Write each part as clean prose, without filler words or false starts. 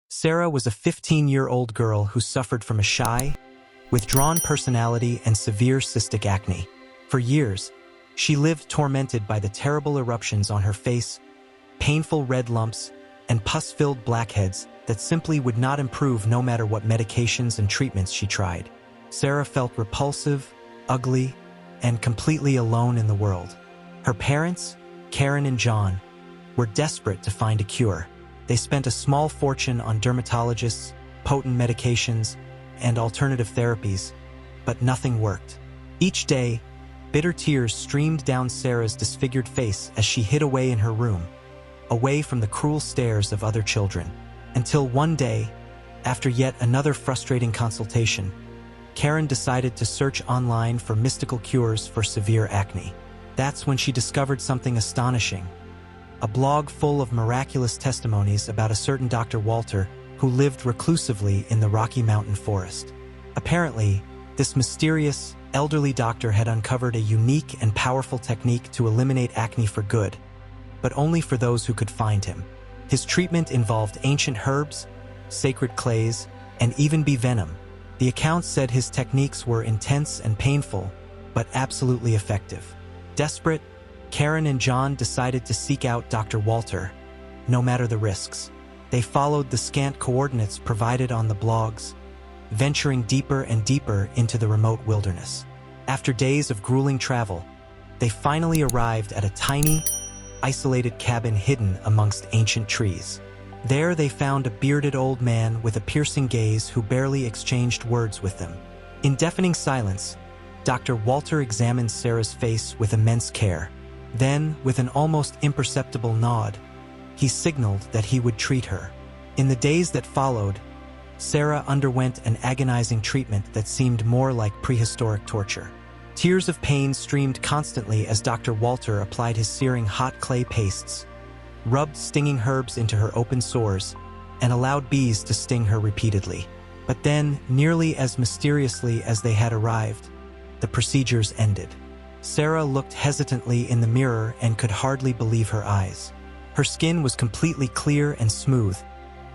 Sarah was a 15-year-old girl who suffered from a shy, withdrawn personality and severe cystic acne. For years, she lived tormented by the terrible eruptions on her face, painful red lumps, and pus-filled blackheads that simply would not improve no matter what medications and treatments she tried. Sarah felt repulsive, ugly, and completely alone in the world. Her parents, Karen and John, were desperate to find a cure. They spent a small fortune on dermatologists, potent medications, and alternative therapies, but nothing worked. Each day, bitter tears streamed down Sarah's disfigured face as she hid away in her room, away from the cruel stares of other children. Until one day, after yet another frustrating consultation, Karen decided to search online for mystical cures for severe acne. That's when she discovered something astonishing: a blog full of miraculous testimonies about a certain Dr. Walter who lived reclusively in the Rocky Mountain forest. Apparently, this mysterious, elderly doctor had uncovered a unique and powerful technique to eliminate acne for good, but only for those who could find him. His treatment involved ancient herbs, sacred clays, and even bee venom. The accounts said his techniques were intense and painful, but absolutely effective. Desperate, Karen and John decided to seek out Dr. Walter, no matter the risks. They followed the scant coordinates provided on the blogs, venturing deeper and deeper into the remote wilderness. After days of grueling travel, they finally arrived at a tiny, isolated cabin hidden amongst ancient trees. There they found a bearded old man with a piercing gaze who barely exchanged words with them. In deafening silence, Dr. Walter examined Sarah's face with immense care. Then, with an almost imperceptible nod, he signaled that he would treat her. In the days that followed, Sarah underwent an agonizing treatment that seemed more like prehistoric torture. Tears of pain streamed constantly as Dr. Walter applied his searing hot clay pastes, rubbed stinging herbs into her open sores, and allowed bees to sting her repeatedly. But then, nearly as mysteriously as they had arrived, the procedures ended. Sarah looked hesitantly in the mirror and could hardly believe her eyes. Her skin was completely clear and smooth,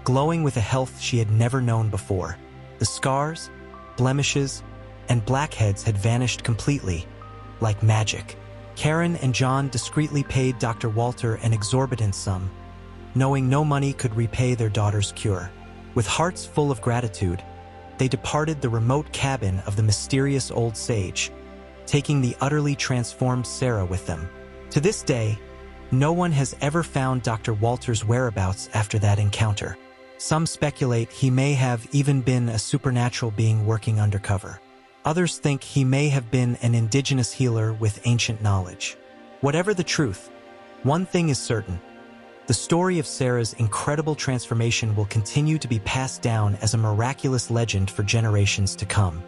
glowing with a health she had never known before. The scars, blemishes, and blackheads had vanished completely, like magic. Karen and John discreetly paid Dr. Walter an exorbitant sum, knowing no money could repay their daughter's cure. With hearts full of gratitude, they departed the remote cabin of the mysterious old sage, taking the utterly transformed Sarah with them. To this day, no one has ever found Dr. Walter's whereabouts after that encounter. Some speculate he may have even been a supernatural being working undercover. Others think he may have been an indigenous healer with ancient knowledge. Whatever the truth, one thing is certain: the story of Sarah's incredible transformation will continue to be passed down as a miraculous legend for generations to come.